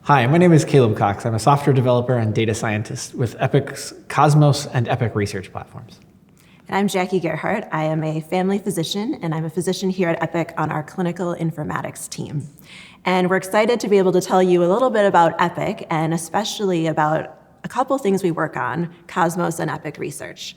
Hi, my name is Caleb Cox. I'm a software developer and data scientist with Epic's Cosmos and Epic research platforms. And I'm Jackie Gerhardt. I am a family physician, and I'm a physician here at Epic on our clinical informatics team. And we're excited to be able to tell you a little bit about Epic, and especially about a couple things we work on, Cosmos and Epic research.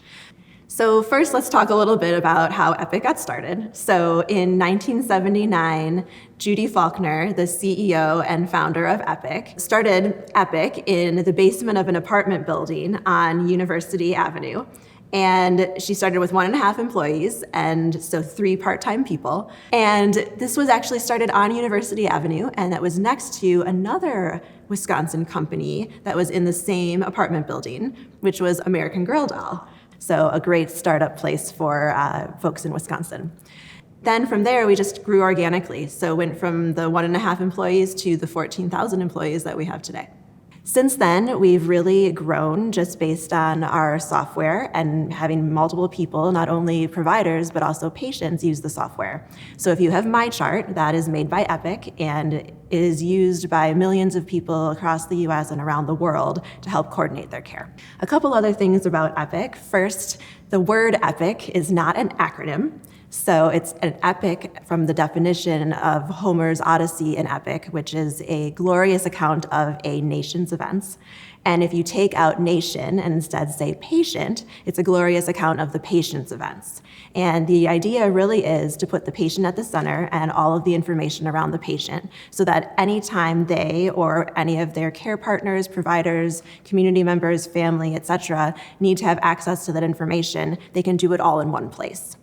So first, let's talk a little bit about how Epic got started. So in 1979, Judy Faulkner, the CEO and founder of Epic, started Epic in the basement of an apartment building on University Avenue. And she started with 1.5 employees, and so 3 part-time people. And this was actually started on University Avenue, and that was next to another Wisconsin company that was in the same apartment building, which was American Girl Doll. So a great startup place for folks in Wisconsin. Then from there, we just grew organically. So went from the 1.5 employees to the 14,000 employees that we have today. Since then, we've really grown just based on our software and having multiple people, not only providers, but also patients use the software. So if you have MyChart, that is made by Epic and is used by millions of people across the US and around the world to help coordinate their care. A couple other things about Epic. First, the word Epic is not an acronym. So it's an epic from the definition of Homer's Odyssey in Epic, which is a glorious account of a nation's events. And if you take out nation and instead say patient, it's a glorious account of the patient's events. And the idea really is to put the patient at the center and all of the information around the patient so that anytime they or any of their care partners, providers, community members, family, etc., need to have access to that information, they can do it all in one place.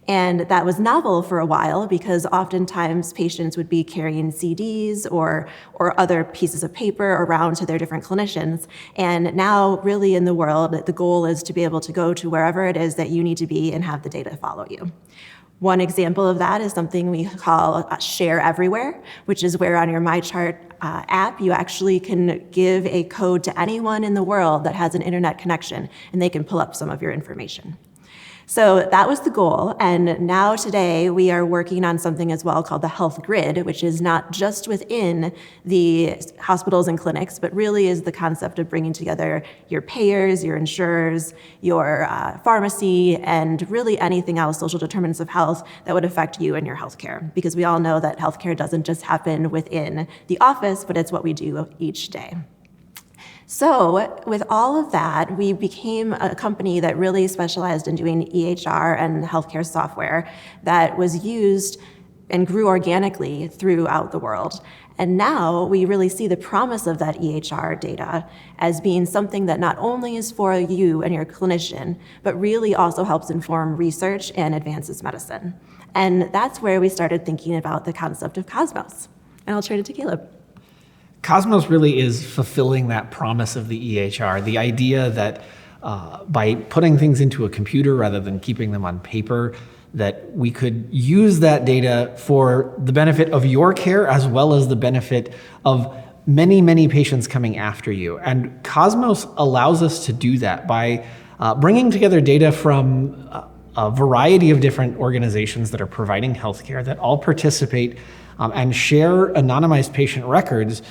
And that was novel for a while because oftentimes patients would be carrying CDs or other pieces of paper around to their different clinicians. And now really in the world, the goal is to be able to go to wherever it is that you need to be and have the data follow you. One example of that is something we call Share Everywhere, which is where on your MyChart app, you actually can give a code to anyone in the world that has an internet connection, and they can pull up some of your information. So that was the goal, and now today we are working on something as well called the Health Grid, which is not just within the hospitals and clinics, but really is the concept of bringing together your payers, your insurers, your pharmacy, and really anything else, social determinants of health, that would affect you and your healthcare. Because we all know that healthcare doesn't just happen within the office, but it's what we do each day. So with all of that, we became a company that really specialized in doing EHR and healthcare software that was used and grew organically throughout the world. And now we really see the promise of that EHR data as being something that not only is for you and your clinician, but really also helps inform research and advances medicine. And that's where we started thinking about the concept of Cosmos. And I'll turn it to Caleb. Cosmos really is fulfilling that promise of the EHR, the idea that by putting things into a computer rather than keeping them on paper, that we could use that data for the benefit of your care as well as the benefit of many, many patients coming after you. And Cosmos allows us to do that by bringing together data from a variety of different organizations that are providing healthcare that all participate and share anonymized patient records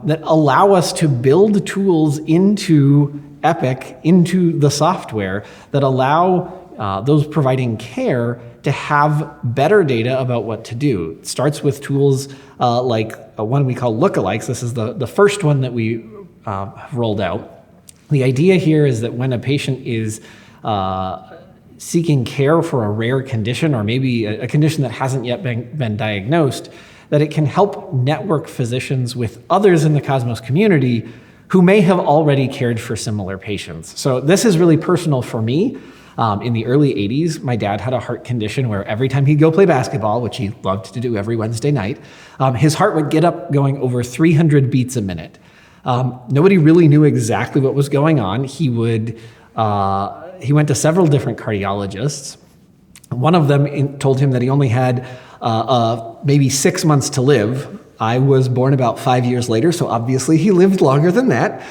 that allow us to build tools into Epic, into the software that allow those providing care to have better data about what to do. It starts with tools like one we call lookalikes. This is the first one that we rolled out. The idea here is that when a patient is seeking care for a rare condition or maybe a condition that hasn't yet been diagnosed, that it can help network physicians with others in the Cosmos community who may have already cared for similar patients. So this is really personal for me. In the early 80s, my dad had a heart condition where every time he'd go play basketball, which he loved to do every Wednesday night, his heart would get up going over 300 beats a minute. Nobody really knew exactly what was going on. He went to several different cardiologists. One of them told him that he only had maybe 6 months to live. I was born about 5 years later, so obviously he lived longer than that.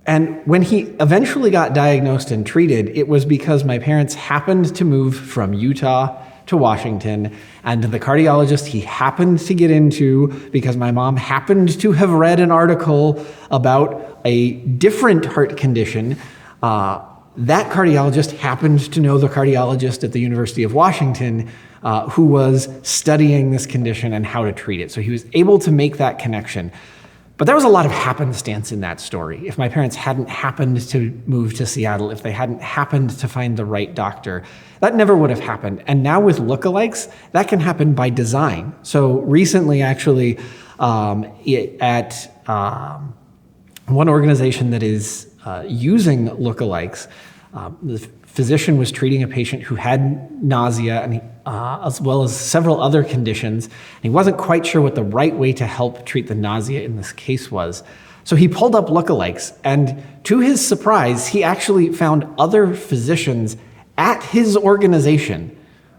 And when he eventually got diagnosed and treated, it was because my parents happened to move from Utah to Washington, and the cardiologist he happened to get into, because my mom happened to have read an article about a different heart condition, that cardiologist happened to know the cardiologist at the University of Washington who was studying this condition and how to treat it. So he was able to make that connection. But there was a lot of happenstance in that story. If my parents hadn't happened to move to Seattle, if they hadn't happened to find the right doctor, that never would have happened. And now with lookalikes, that can happen by design. So recently, actually, at one organization that is using lookalikes, the physician was treating a patient who had nausea, and as well as several other conditions. And he wasn't quite sure what the right way to help treat the nausea in this case was. So he pulled up lookalikes, and to his surprise, he actually found other physicians at his organization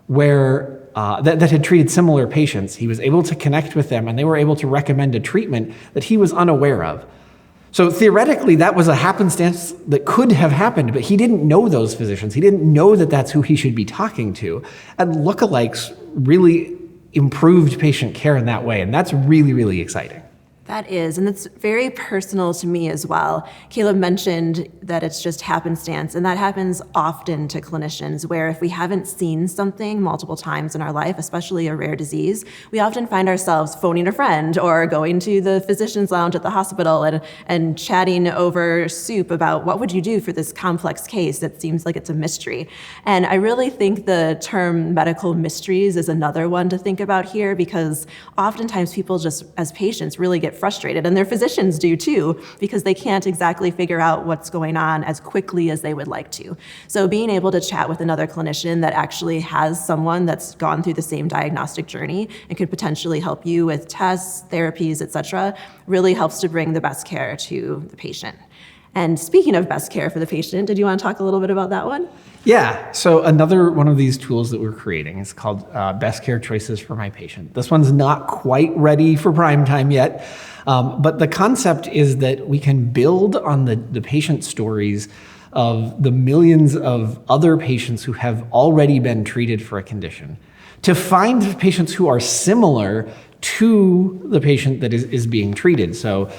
where that had treated similar patients. He was able to connect with them, and they were able to recommend a treatment that he was unaware of. So theoretically, that was a happenstance that could have happened, but he didn't know those physicians. He didn't know that that's who he should be talking to. And lookalikes really improved patient care in that way, and that's really, really exciting. That is, and it's very personal to me as well. Caleb mentioned that it's just happenstance, and that happens often to clinicians, where if we haven't seen something multiple times in our life, especially a rare disease, we often find ourselves phoning a friend or going to the physician's lounge at the hospital and chatting over soup about what would you do for this complex case that seems like it's a mystery. And I really think the term medical mysteries is another one to think about here, because oftentimes people just, as patients, really get frustrated, and their physicians do too, because they can't exactly figure out what's going on as quickly as they would like to. So being able to chat with another clinician that actually has someone that's gone through the same diagnostic journey and could potentially help you with tests, therapies, etc., really helps to bring the best care to the patient. And speaking of best care for the patient, did you want to talk a little bit about that one? Yeah, so another one of these tools that we're creating is called Best Care Choices for My Patient. This one's not quite ready for prime time yet, but the concept is that we can build on the patient stories of the millions of other patients who have already been treated for a condition to find patients who are similar to the patient that is being treated. So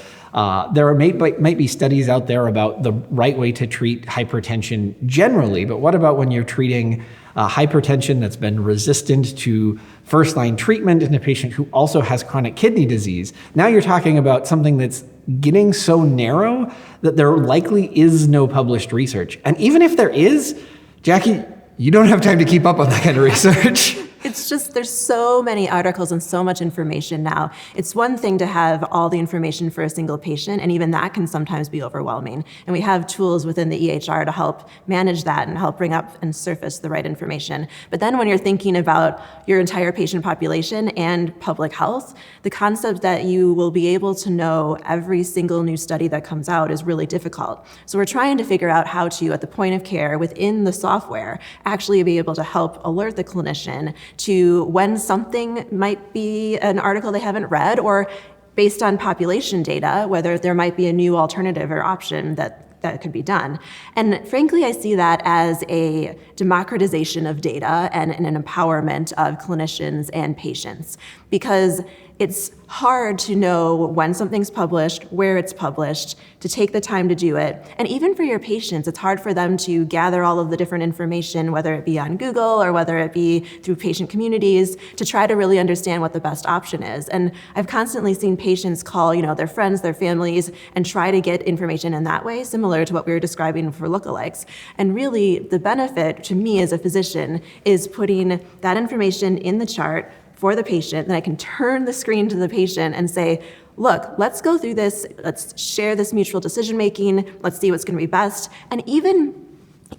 there might be studies out there about the right way to treat hypertension generally, but what about when you're treating hypertension that's been resistant to first-line treatment in a patient who also has chronic kidney disease? Now you're talking about something that's getting so narrow that there likely is no published research. And even if there is, Jackie, you don't have time to keep up on that kind of research. It's just, there's so many articles and so much information now. It's one thing to have all the information for a single patient, and even that can sometimes be overwhelming. And we have tools within the EHR to help manage that and help bring up and surface the right information. But then when you're thinking about your entire patient population and public health, the concept that you will be able to know every single new study that comes out is really difficult. So we're trying to figure out how to, at the point of care within the software, actually be able to help alert the clinician to when something might be an article they haven't read, or based on population data, whether there might be a new alternative or option that could be done. And frankly, I see that as a democratization of data and an empowerment of clinicians and patients, because it's hard to know when something's published, where it's published, to take the time to do it. And even for your patients, it's hard for them to gather all of the different information, whether it be on Google or whether it be through patient communities, to try to really understand what the best option is. And I've constantly seen patients call, their friends, their families, and try to get information in that way, similar to what we were describing for lookalikes. And really, the benefit to me as a physician is putting that information in the chart for the patient, then I can turn the screen to the patient and say, look, let's go through this, let's share this mutual decision-making, let's see what's gonna be best. And even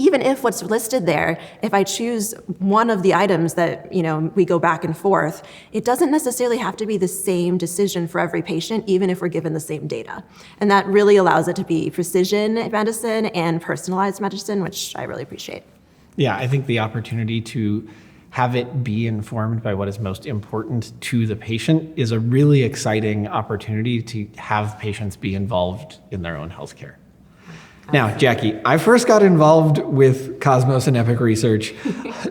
if what's listed there, if I choose one of the items that we go back and forth, it doesn't necessarily have to be the same decision for every patient, even if we're given the same data. And that really allows it to be precision medicine and personalized medicine, which I really appreciate. Yeah, I think the opportunity to have it be informed by what is most important to the patient is a really exciting opportunity to have patients be involved in their own healthcare. Now, Jackie, I first got involved with Cosmos and Epic research,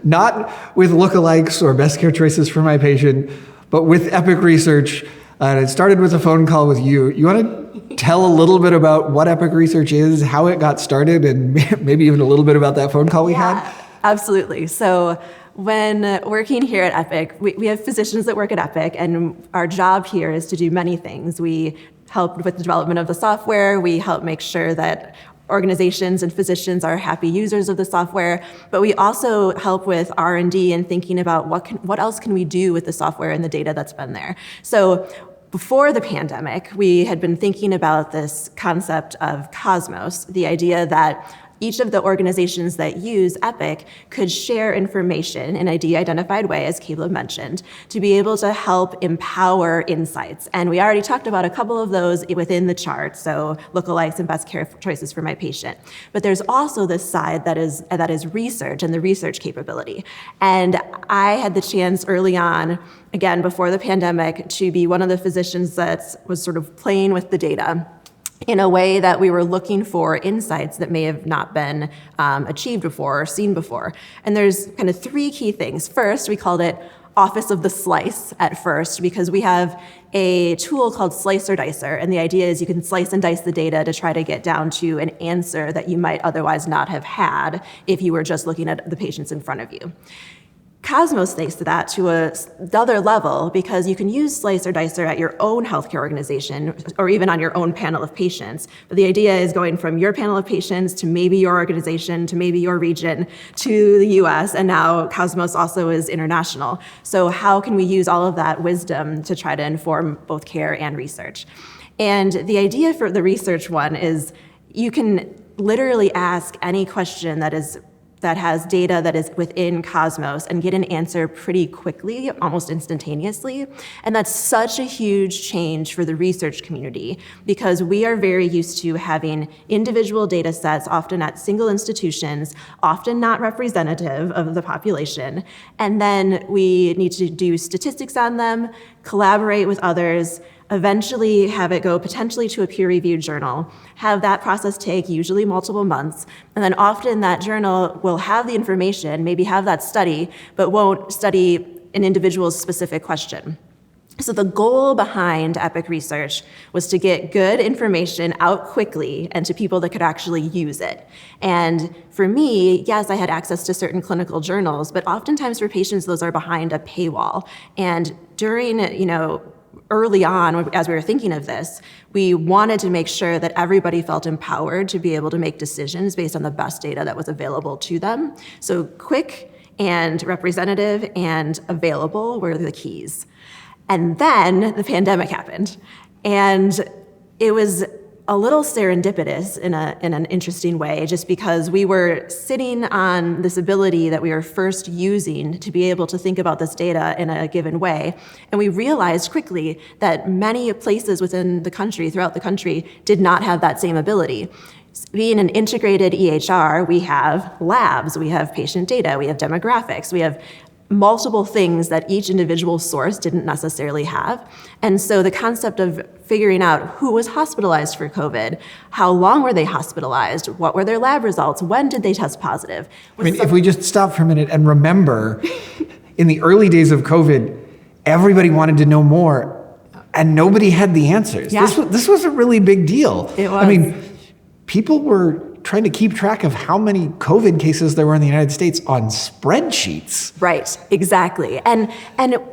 not with lookalikes or best care choices for my patient, but with Epic research. And it started with a phone call with you. You want to tell a little bit about what Epic research is, how it got started, and maybe even a little bit about that phone call we had? Absolutely. So when working here at Epic, we have physicians that work at Epic, and our job here is to do many things. We help with the development of the software. We help make sure that organizations and physicians are happy users of the software, but we also help with R&D and thinking about what else can we do with the software and the data that's been there. So before the pandemic, we had been thinking about this concept of Cosmos, the idea that each of the organizations that use Epic could share information in a de-identified way, as Caleb mentioned, to be able to help empower insights. And we already talked about a couple of those within the chart, so lookalikes and best care choices for my patient. But there's also this side that is research and the research capability. And I had the chance early on, again, before the pandemic, to be one of the physicians that was sort of playing with the data in a way that we were looking for insights that may have not been achieved before or seen before. And there's kind of three key things. First, we called it Office of the Slice at first, because we have a tool called Slicer Dicer, and the idea is you can slice and dice the data to try to get down to an answer that you might otherwise not have had if you were just looking at the patients in front of you. Cosmos takes that to another level because you can use Slice or Dicer at your own healthcare organization or even on your own panel of patients. But the idea is going from your panel of patients to maybe your organization to maybe your region to the US, and now Cosmos also is international. So how can we use all of that wisdom to try to inform both care and research? And the idea for the research one is you can literally ask any question that has data that is within Cosmos and get an answer pretty quickly, almost instantaneously. And that's such a huge change for the research community because we are very used to having individual data sets, often at single institutions, often not representative of the population. And then we need to do statistics on them, collaborate with others, eventually have it go potentially to a peer-reviewed journal, have that process take usually multiple months, and then often that journal will have the information, maybe have that study, but won't study an individual's specific question. So the goal behind Epic Research was to get good information out quickly and to people that could actually use it. And for me, yes, I had access to certain clinical journals, but oftentimes for patients, those are behind a paywall. And during, early on, as we were thinking of this, we wanted to make sure that everybody felt empowered to be able to make decisions based on the best data that was available to them. So quick and representative and available were the keys. And then the pandemic happened. And it was a little serendipitous in an interesting way, just because we were sitting on this ability that we were first using to be able to think about this data in a given way. And we realized quickly that many places within the country, throughout the country, did not have that same ability. Being an integrated EHR, we have labs, we have patient data, we have demographics, we have multiple things that each individual source didn't necessarily have. And so the concept of figuring out who was hospitalized for COVID, how long were they hospitalized, what were their lab results, when did they test positive? If we just stop for a minute and remember, in the early days of COVID, everybody wanted to know more and nobody had the answers. Yeah. This was a really big deal. It was. People were trying to keep track of how many COVID cases there were in the United States on spreadsheets. Right, exactly. And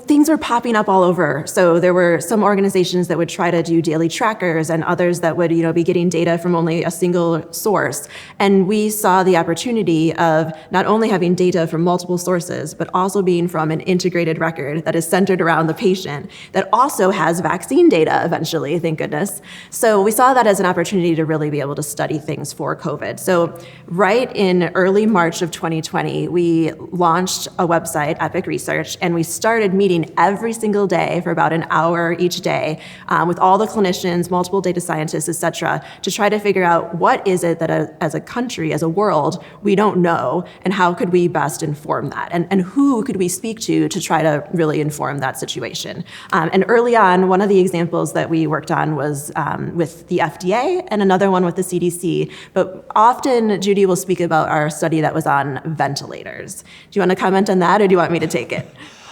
things were popping up all over. So there were some organizations that would try to do daily trackers and others that would, be getting data from only a single source. And we saw the opportunity of not only having data from multiple sources, but also being from an integrated record that is centered around the patient that also has vaccine data eventually, thank goodness. So we saw that as an opportunity to really be able to study things for COVID. So right in early March of 2020, we launched a website, Epic Research, and we started meeting every single day for about an hour each day with all the clinicians, multiple data scientists, et cetera, to try to figure out what is it that as a country, as a world, we don't know, and how could we best inform that, and who could we speak to try to really inform that situation. And early on, one of the examples that we worked on was with the FDA and another one with the CDC, but often Judy will speak about our study that was on ventilators. Do you want to comment on that, or do you want me to take it?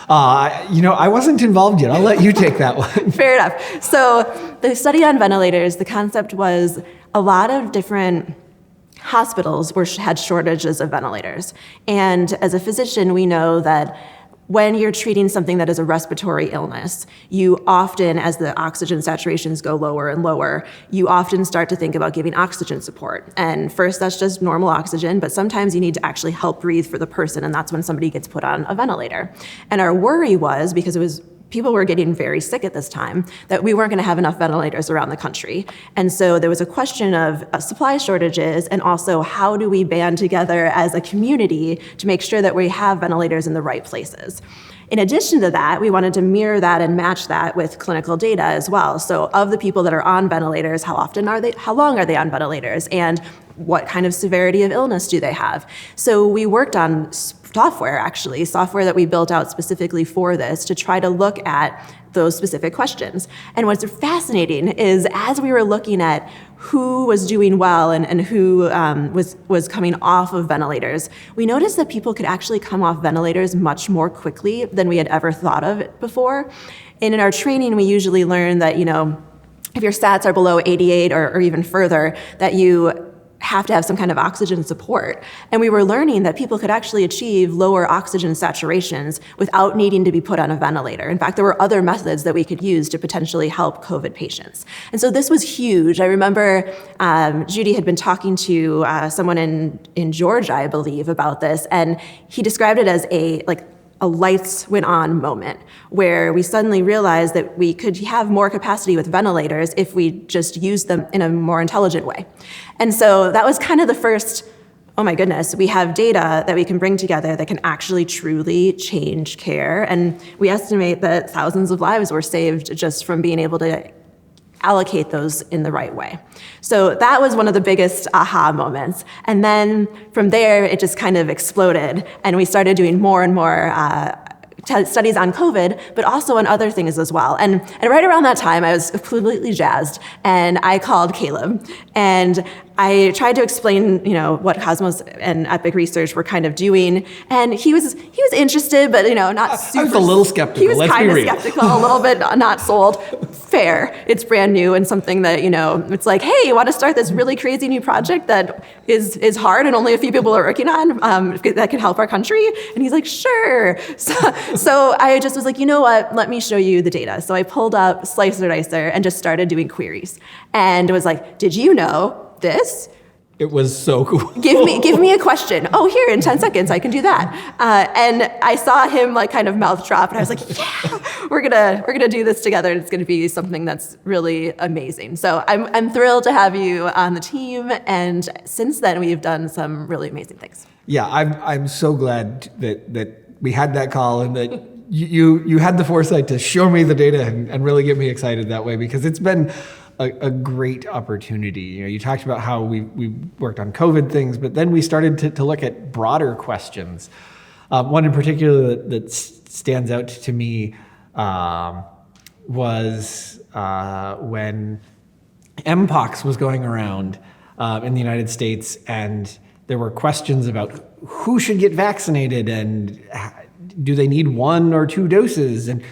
I wasn't involved yet. I'll let you take that one. Fair enough. So the study on ventilators, the concept was a lot of different hospitals had shortages of ventilators. And as a physician, we know that when you're treating something that is a respiratory illness, you often, as the oxygen saturations go lower and lower, you often start to think about giving oxygen support. And first, that's just normal oxygen, but sometimes you need to actually help breathe for the person, and that's when somebody gets put on a ventilator. And our worry was, because people were getting very sick at this time, that we weren't going to have enough ventilators around the country. And so there was a question of supply shortages, and also how do we band together as a community to make sure that we have ventilators in the right places. In addition to that, we wanted to mirror that and match that with clinical data as well. So of the people that are on ventilators, how long are they on ventilators, and what kind of severity of illness do they have? So we worked on software that we built out specifically for this to try to look at those specific questions. And what's fascinating is, as we were looking at who was doing well and who was coming off of ventilators, we noticed that people could actually come off ventilators much more quickly than we had ever thought of it before. And in our training, we usually learn that, if your stats are below 88 or even further, that you have to have some kind of oxygen support. And we were learning that people could actually achieve lower oxygen saturations without needing to be put on a ventilator. In fact, there were other methods that we could use to potentially help COVID patients. And so this was huge. I remember Judy had been talking to someone in Georgia, I believe, about this, and he described it as a lights went on moment, where we suddenly realized that we could have more capacity with ventilators if we just used them in a more intelligent way. And so that was kind of the first, oh my goodness, we have data that we can bring together that can actually truly change care. And we estimate that thousands of lives were saved just from being able to allocate those in the right way. So that was one of the biggest aha moments. And then from there, it just kind of exploded, and we started doing more and more studies on COVID, but on other things as well. And right around that time, I was completely jazzed, and I called Caleb, and I tried to explain, what Cosmos and Epic Research were kind of doing, and he was interested, but not super. I was a little skeptical. He was Let's kind be of real. skeptical, a little bit not sold. Fair. It's brand new and something that it's like, hey, you want to start this really crazy new project that is hard and only a few people are working on that can help our country? And he's like, sure. So I just was like, you know what? Let me show you the data. So I pulled up Slicer Dicer and just started doing queries, and it was like, did you know this? It was so cool. Give me a question. Oh, here, in 10 seconds, I can do that. And I saw him kind of mouth drop, and I was like, yeah, we're gonna do this together, and it's gonna be something that's really amazing. So I'm thrilled to have you on the team, and since then we've done some really amazing things. Yeah, I'm so glad that we had that call, and that you had the foresight to show me the data and really get me excited that way, because it's been a great opportunity. You talked about how we worked on COVID things, but then we started to look at broader questions. One in particular that stands out to me was when Mpox was going around in the United States, and there were questions about who should get vaccinated, and do they need 1 or 2 doses, and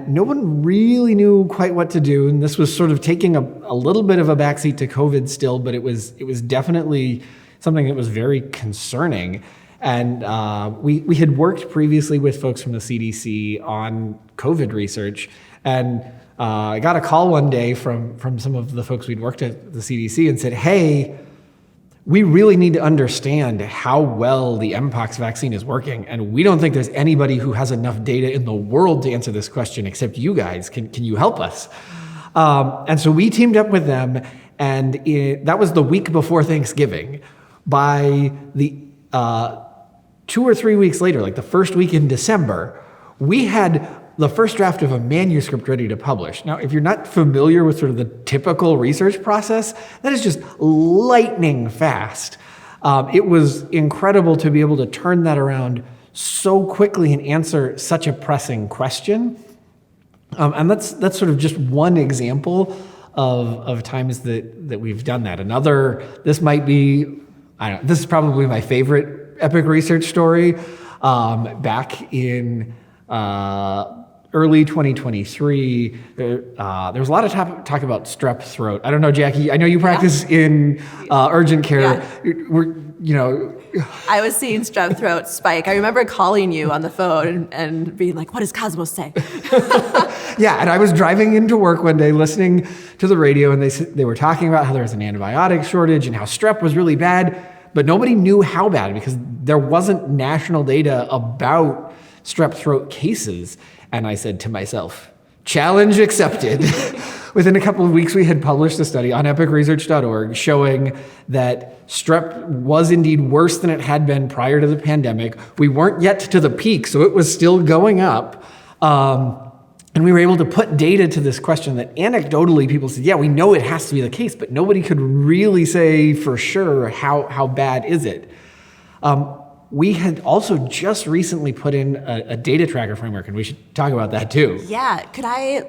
no one really knew quite what to do. And this was sort of taking a little bit of a backseat to COVID still, but it was definitely something that was very concerning. And we had worked previously with folks from the CDC on COVID research, and I got a call one day from some of the folks we'd worked at the CDC and said, hey, we really need to understand how well the Mpox vaccine is working, and we don't think there's anybody who has enough data in the world to answer this question except you guys. Can you help us? And so we teamed up with them, and that was the week before Thanksgiving. By the 2 or 3 weeks later, the first week in December, we had the first draft of a manuscript ready to publish. Now, if you're not familiar with sort of the typical research process, that is just lightning fast. It was incredible to be able to turn that around so quickly and answer such a pressing question. And that's sort of just one example of times that we've done that. This might be, I don't know, this is probably my favorite Epic research story. Back in early 2023, there was a lot of talk about strep throat. I don't know, Jackie, I know you practice in urgent care. Yeah. I was seeing strep throat spike. I remember calling you on the phone and being like, what does Cosmos say? Yeah, and I was driving into work one day listening to the radio, and they were talking about how there was an antibiotic shortage and how strep was really bad, but nobody knew how bad because there wasn't national data about strep throat cases. And I said to myself, challenge accepted. Within a couple of weeks, we had published a study on epicresearch.org showing that strep was indeed worse than it had been prior to the pandemic. We weren't yet to the peak, so it was still going up. And we were able to put data to this question that anecdotally people said, yeah, we know it has to be the case, but nobody could really say for sure how bad is it. We had also just recently put in a data tracker framework, and we should talk about that too. Yeah,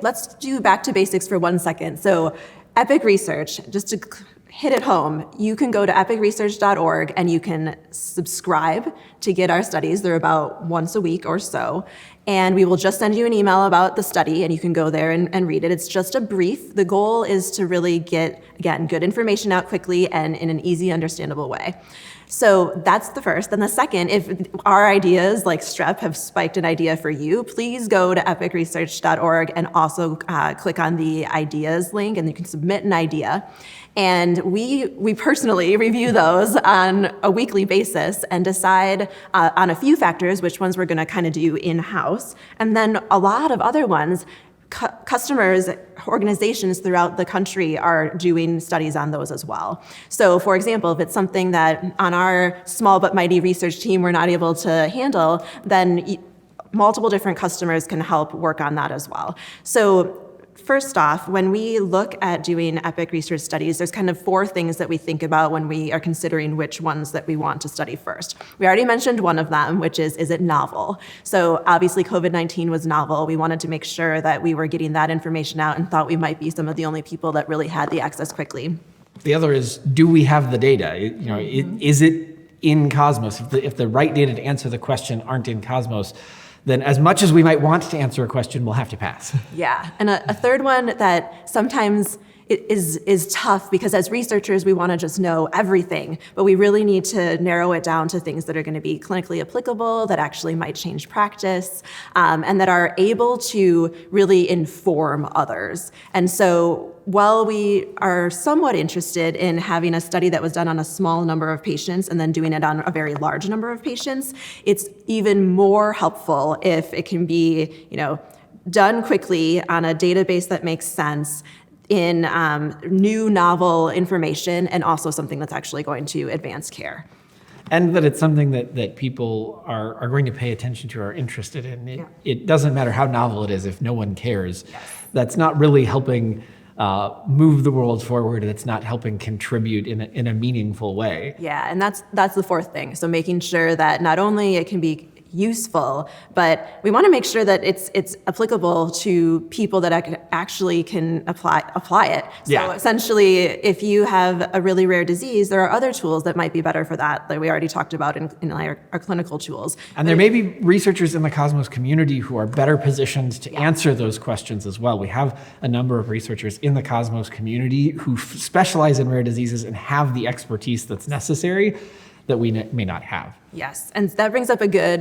let's do back to basics for 1 second. So Epic Research, just to hit it home, you can go to epicresearch.org and you can subscribe to get our studies. They're about once a week or so. And we will just send you an email about the study, and you can go there and read it. It's just a brief. The goal is to really get, again, good information out quickly and in an easy, understandable way. So that's the first. And the second, if our ideas like strep have spiked an idea for you, please go to epicresearch.org and also click on the ideas link, and you can submit an idea. And we personally review those on a weekly basis and decide on a few factors which ones we're going to kind of do in-house. And then a lot of other ones, customers, organizations throughout the country are doing studies on those as well. So for example, if it's something that on our small but mighty research team we're not able to handle, then multiple different customers can help work on that as well. So first off, when we look at doing Epic research studies, there's kind of 4 things that we think about when we are considering which ones that we want to study first. We already mentioned one of them, which is it novel? So obviously COVID-19 was novel. We wanted to make sure that we were getting that information out and thought we might be some of the only people that really had the access quickly. The other is, do we have the data? Is it in Cosmos? If the right data to answer the question aren't in Cosmos, then as much as we might want to answer a question, we'll have to pass. Yeah, and a third one that sometimes is tough because as researchers, we want to just know everything, but we really need to narrow it down to things that are going to be clinically applicable, that actually might change practice, and that are able to really inform others. And so while we are somewhat interested in having a study that was done on a small number of patients and then doing it on a very large number of patients, it's even more helpful if it can be, done quickly on a database that makes sense in new, novel information, and also something that's actually going to advance care. And that it's something that people are going to pay attention to, are interested in. It doesn't matter how novel it is if no one cares. Yes. That's not really helping move the world forward. It's not helping contribute in a meaningful way. Yeah, and that's the 4th thing. So making sure that not only it can be useful, but we want to make sure that it's applicable to people that actually can apply it. So essentially, if you have a really rare disease, there are other tools that might be better for that we already talked about in our clinical tools. And there may be researchers in the Cosmos community who are better positioned to answer those questions as well. We have a number of researchers in the Cosmos community who specialize in rare diseases and have the expertise that's necessary that we may not have. Yes, and that brings up a good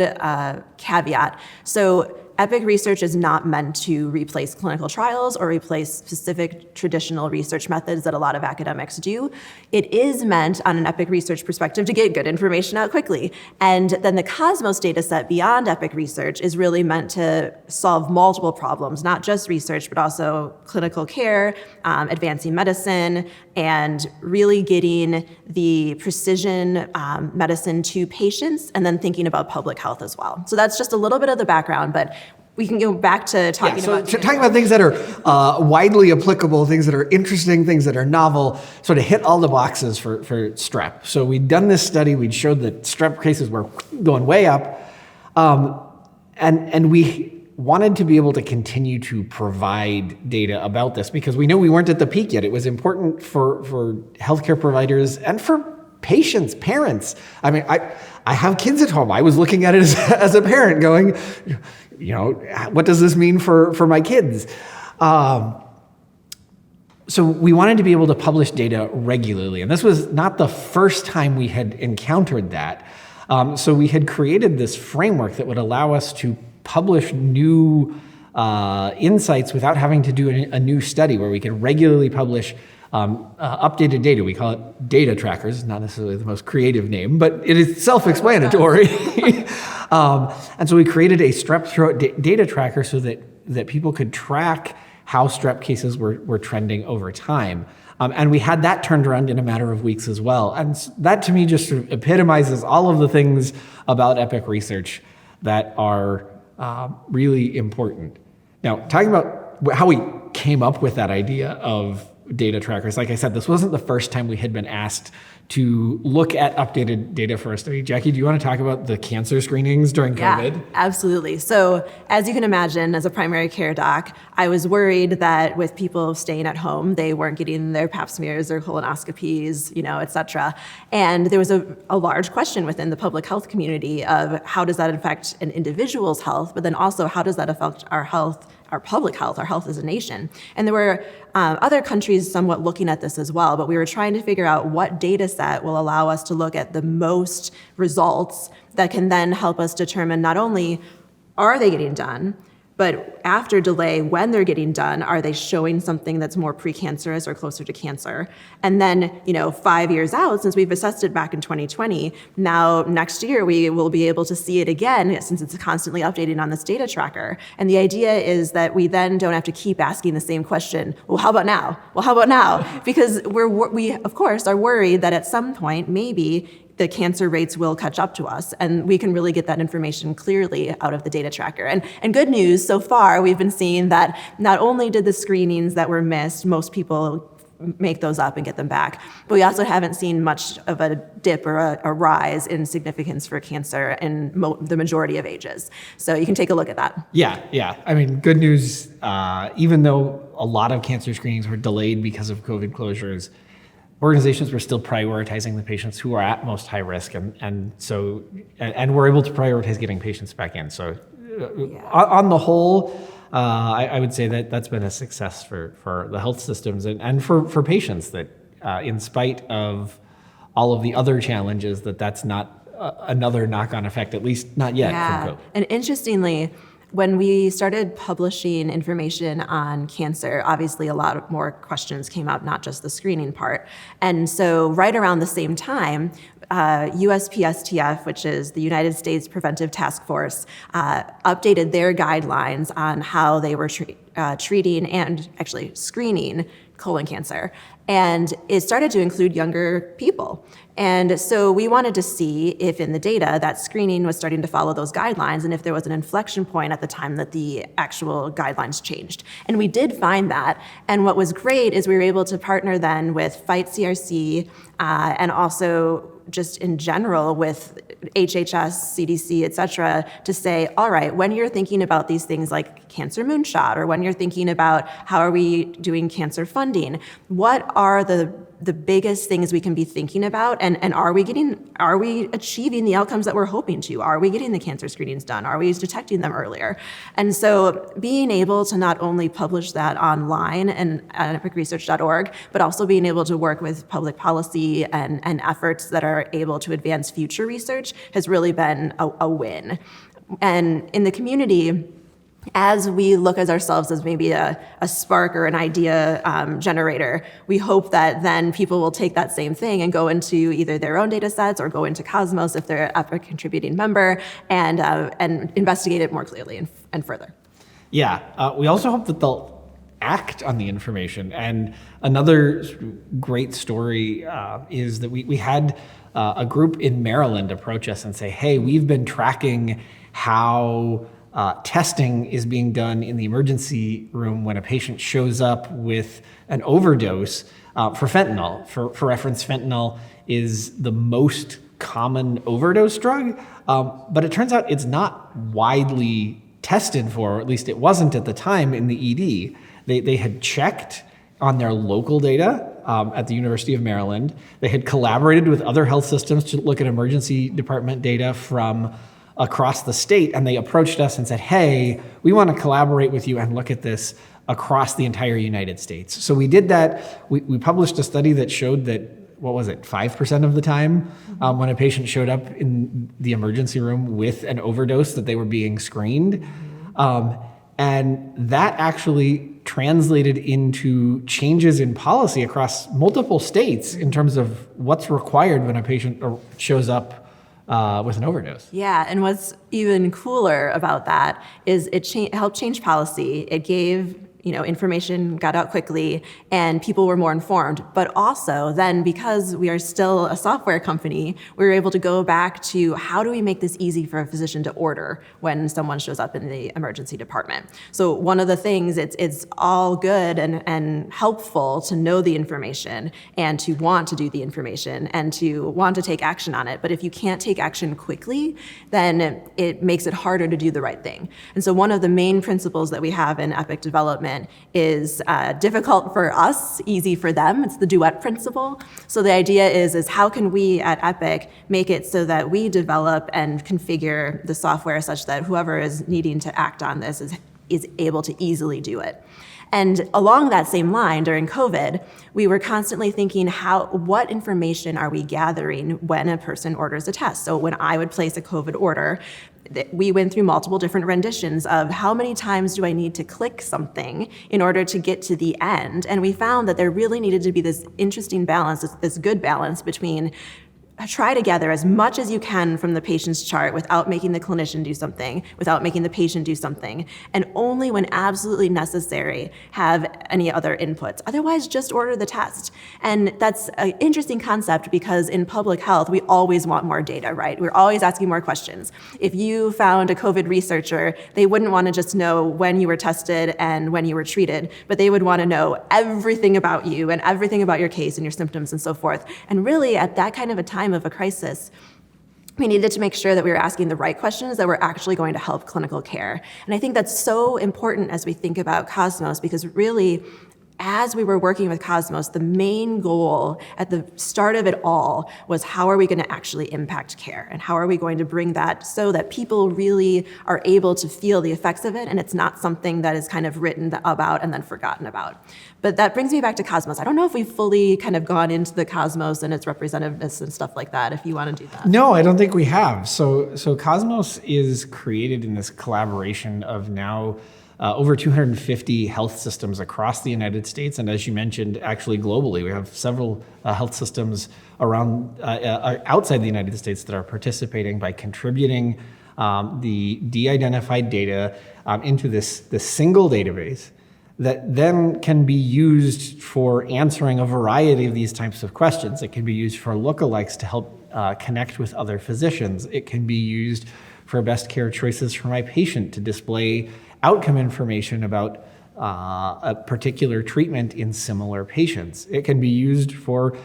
caveat. So Epic research is not meant to replace clinical trials or replace specific traditional research methods that a lot of academics do. It is meant, on an Epic research perspective, to get good information out quickly. And then the Cosmos data set beyond Epic research is really meant to solve multiple problems, not just research, but also clinical care, advancing medicine, and really getting the precision medicine to patients, and then thinking about public health as well. So that's just a little bit of the background, but we can go back to talking about things that are widely applicable, things that are interesting, things that are novel, sort of hit all the boxes for strep. So we'd done this study, we'd showed that strep cases were going way up, and we wanted to be able to continue to provide data about this because we know we weren't at the peak yet. It was important for healthcare providers and for patients, parents. I mean, I have kids at home. I was looking at it as a parent going, what does this mean for my kids? So we wanted to be able to publish data regularly. And this was not the first time we had encountered that. So we had created this framework that would allow us to publish new insights without having to do a new study, where we could regularly publish updated data. We call it data trackers, not necessarily the most creative name, but it is self-explanatory. And so we created a strep throat data tracker so that people could track how strep cases were trending over time. And we had that turned around in a matter of weeks as well. And that to me just sort of epitomizes all of the things about EPIC research that are really important. Now, talking about how we came up with that idea of data trackers, like I said, this wasn't the first time we had been asked to look at updated data for a study. Jackie, do you want to talk about the cancer screenings during COVID? Yeah, absolutely. So as you can imagine, as a primary care doc, I was worried that with people staying at home, they weren't getting their pap smears, their colonoscopies, et cetera. And there was a large question within the public health community of how does that affect an individual's health, but then also how does that affect our health, our public health, our health as a nation. And there were other countries somewhat looking at this as well, but we were trying to figure out what data set will allow us to look at the most results that can then help us determine not only are they getting done, but after delay, when they're getting done, are they showing something that's more precancerous or closer to cancer? And then, 5 years out, since we've assessed it back in 2020, now next year we will be able to see it again since it's constantly updating on this data tracker. And the idea is that we then don't have to keep asking the same question, well, how about now? Well, how about now? Because we of course, are worried that at some point, maybe the cancer rates will catch up to us, and we can really get that information clearly out of the data tracker. And good news, so far, we've been seeing that not only did the screenings that were missed, most people make those up and get them back, but we also haven't seen much of a dip or a rise in significance for cancer in the majority of ages. So you can take a look at that. Yeah. I mean, good news, even though a lot of cancer screenings were delayed because of COVID closures, organizations were still prioritizing the patients who are at most high risk, and we're able to prioritize getting patients back in. So on the whole, I would say that that's been a success for the health systems and for patients, that in spite of all of the other challenges, that's not another knock-on effect, at least not yet from COVID. And interestingly, when we started publishing information on cancer, obviously a lot more questions came up, not just the screening part. And so right around the same time, USPSTF, which is the United States Preventive Task Force, updated their guidelines on how they were treating and actually screening colon cancer. And it started to include younger people. And so we wanted to see if in the data that screening was starting to follow those guidelines and if there was an inflection point at the time that the actual guidelines changed. And we did find that. And what was great is we were able to partner then with Fight CRC and also just in general with HHS, CDC, et cetera, to say, all right, when you're thinking about these things like Cancer Moonshot, or when you're thinking about how are we doing cancer funding, what are the biggest things we can be thinking about, and are we achieving the outcomes that we're hoping to? Are we getting the cancer screenings done? Are we detecting them earlier? And so being able to not only publish that online and at epicresearch.org, but also being able to work with public policy and efforts that are able to advance future research has really been a win. And in the community, as we look at ourselves as maybe a spark or an idea generator, we hope that then people will take that same thing and go into either their own data sets or go into Cosmos if they're a contributing member and investigate it more clearly and further. Yeah, we also hope that they'll act on the information. And another great story is that we had a group in Maryland approach us and say, hey, we've been tracking how testing is being done in the emergency room when a patient shows up with an overdose for fentanyl. For reference, fentanyl is the most common overdose drug, but it turns out it's not widely tested for, or at least it wasn't at the time in the ED. They had checked on their local data at the University of Maryland. They had collaborated with other health systems to look at emergency department data from across the state, and they approached us and said, hey, we want to collaborate with you and look at this across the entire United States. So we did that. We published a study that showed that, 5% of the time when a patient showed up in the emergency room with an overdose that they were being screened. And that actually translated into changes in policy across multiple states in terms of what's required when a patient shows up with an overdose. Yeah, and what's even cooler about that is it helped change policy. It gave information got out quickly and people were more informed. But also then, because we are still a software company, we were able to go back to how do we make this easy for a physician to order when someone shows up in the emergency department. So one of the things, it's all good and helpful to know the information and to want to do the information and to want to take action on it. But if you can't take action quickly, then it makes it harder to do the right thing. And so one of the main principles that we have in Epic development is difficult for us, easy for them. It's the duet principle. So the idea is how can we at Epic make it so that we develop and configure the software such that whoever is needing to act on this is able to easily do it. And along that same line, during COVID, we were constantly thinking what information are we gathering when a person orders a test? So when I would place a COVID order, we went through multiple different renditions of how many times do I need to click something in order to get to the end. And we found that there really needed to be this interesting balance, this good balance between try to gather as much as you can from the patient's chart without making the clinician do something, without making the patient do something, and only when absolutely necessary have any other inputs. Otherwise, just order the test. And that's an interesting concept because in public health, we always want more data, right? We're always asking more questions. If you found a COVID researcher, they wouldn't want to just know when you were tested and when you were treated, but they would want to know everything about you and everything about your case and your symptoms and so forth. And really, at that kind of a time of a crisis, we needed to make sure that we were asking the right questions that were actually going to help clinical care. And I think that's so important as we think about Cosmos, because really, as we were working with Cosmos, the main goal at the start of it all was how are we going to actually impact care? And how are we going to bring that so that people really are able to feel the effects of it and it's not something that is kind of written about and then forgotten about. But that brings me back to Cosmos. I don't know if we've fully kind of gone into the Cosmos and its representativeness and stuff like that, if you want to do that. No, I don't think we have. So Cosmos is created in this collaboration of now over 250 health systems across the United States, and as you mentioned, actually globally. We have several health systems around outside the United States that are participating by contributing the de-identified data into this single database that then can be used for answering a variety of these types of questions. It can be used for lookalikes to help connect with other physicians. It can be used for best care choices for my patient to display outcome information about a particular treatment in similar patients. It can be used for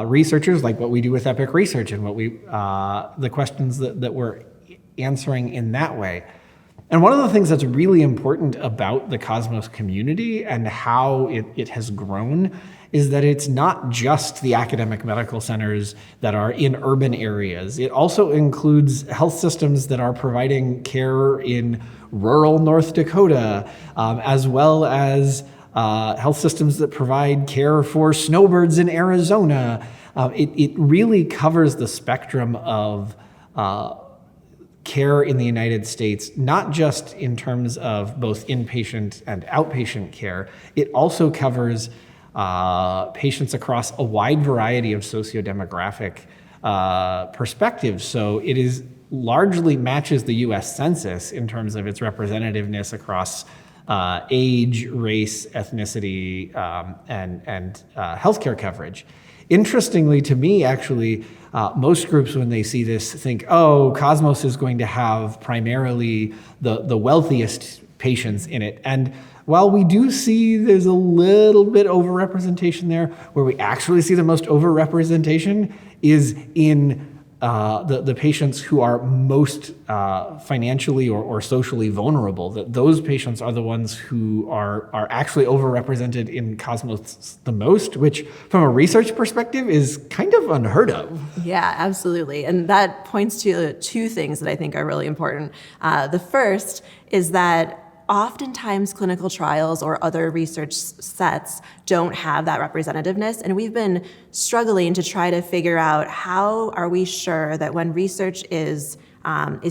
researchers, like what we do with Epic Research and what the questions that we're answering in that way. And one of the things that's really important about the Cosmos community and how it has grown is that it's not just the academic medical centers that are in urban areas. It also includes health systems that are providing care in rural North Dakota, as well as health systems that provide care for snowbirds in Arizona. It really covers the spectrum of care in the United States, not just in terms of both inpatient and outpatient care. It also covers patients across a wide variety of sociodemographic perspectives. So it is largely matches the US Census in terms of its representativeness across age, race, ethnicity, and healthcare coverage. Interestingly to me, actually, most groups, when they see this, think, oh, Cosmos is going to have primarily the wealthiest patients in it. And while we do see there's a little bit overrepresentation there, where we actually see the most overrepresentation is in the patients who are most financially or socially vulnerable, that those patients are the ones who are actually overrepresented in Cosmos the most, which from a research perspective is kind of unheard of. Yeah, absolutely. And that points to two things that I think are really important. The first is that oftentimes clinical trials or other research sets don't have that representativeness, and we've been struggling to try to figure out how are we sure that when research is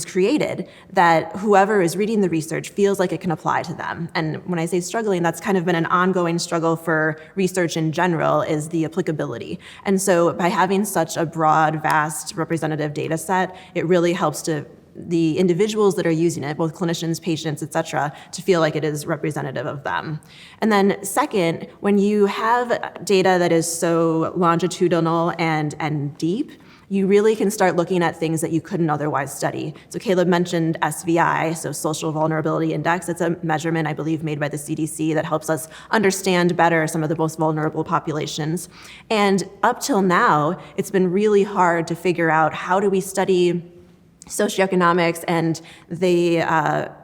created, that whoever is reading the research feels like it can apply to them. And when I say struggling, that's kind of been an ongoing struggle for research in general, is the applicability. And so by having such a broad, vast, representative data set, it really helps the individuals that are using it, both clinicians, patients, et cetera, to feel like it is representative of them. And then second, when you have data that is so longitudinal and deep, you really can start looking at things that you couldn't otherwise study. So Caleb mentioned SVI, so Social Vulnerability Index. It's a measurement, I believe, made by the CDC that helps us understand better some of the most vulnerable populations. And up till now, it's been really hard to figure out how do we study socioeconomics and the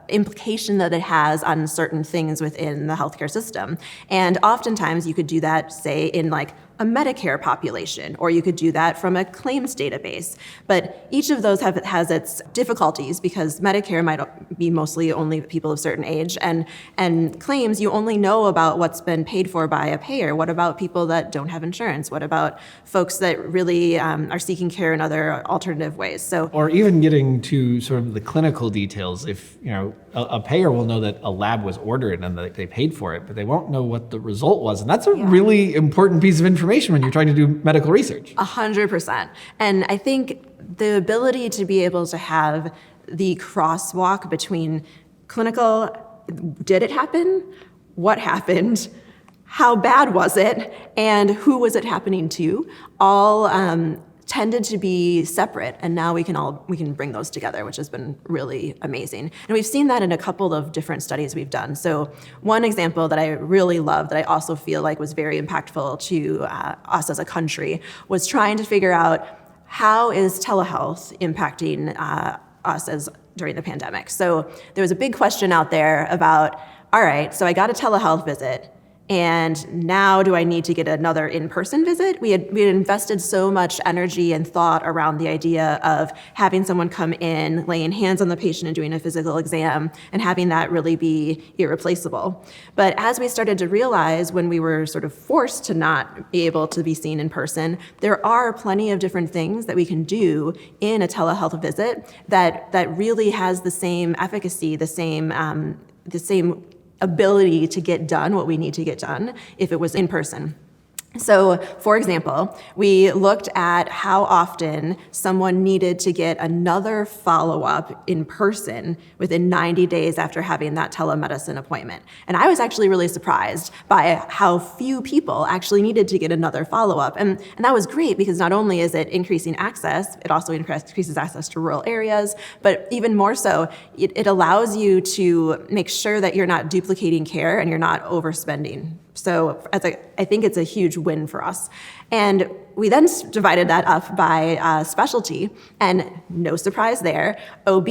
implication that it has on certain things within the healthcare system. And oftentimes you could do that, say, in like a Medicare population, or you could do that from a claims database. But each of those has its difficulties, because Medicare might be mostly only people of certain age, and claims, you only know about what's been paid for by a payer. What about people that don't have insurance? What about folks that really are seeking care in other alternative ways? So, or even getting to sort of the clinical details. If a payer will know that a lab was ordered and that they paid for it, but they won't know what the result was, and that's a really important piece of information when you're trying to do medical research. 100%. And I think the ability to be able to have the crosswalk between clinical, did it happen? What happened? How bad was it? And who was it happening to? All tended to be separate, and now we can bring those together, which has been really amazing. And we've seen that in a couple of different studies we've done. So one example that I really love, that I also feel like was very impactful to us as a country, was trying to figure out how is telehealth impacting us during the pandemic. So there was a big question out there about, all right, so I got a telehealth visit, and now do I need to get another in-person visit? We had invested so much energy and thought around the idea of having someone come in, laying hands on the patient and doing a physical exam, and having that really be irreplaceable. But as we started to realize, when we were sort of forced to not be able to be seen in person, there are plenty of different things that we can do in a telehealth visit that really has the same efficacy, the same ability to get done what we need to get done if it was in person. So, for example, we looked at how often someone needed to get another follow-up in person within 90 days after having that telemedicine appointment. And I was actually really surprised by how few people actually needed to get another follow-up. And that was great, because not only is it increasing access, it also increases access to rural areas, but even more so, it allows you to make sure that you're not duplicating care and you're not overspending. So I think it's a huge win for us. And we then divided that up by specialty, and no surprise there, OB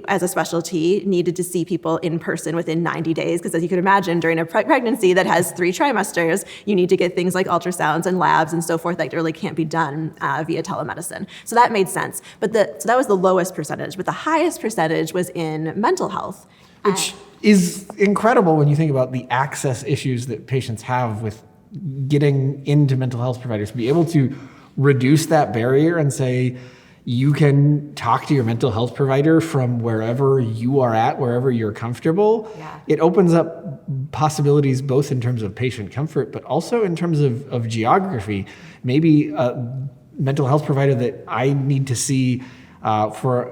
as a specialty needed to see people in person within 90 days, because as you can imagine, during a pregnancy that has 3 trimesters, you need to get things like ultrasounds and labs and so forth that really can't be done via telemedicine. So that made sense. But so that was the lowest percentage, but the highest percentage was in mental health. Which is incredible when you think about the access issues that patients have with getting into mental health providers. To be able to reduce that barrier and say, you can talk to your mental health provider from wherever you are at, wherever you're comfortable. Yeah. It opens up possibilities both in terms of patient comfort, but also in terms of geography. Maybe a mental health provider that I need to see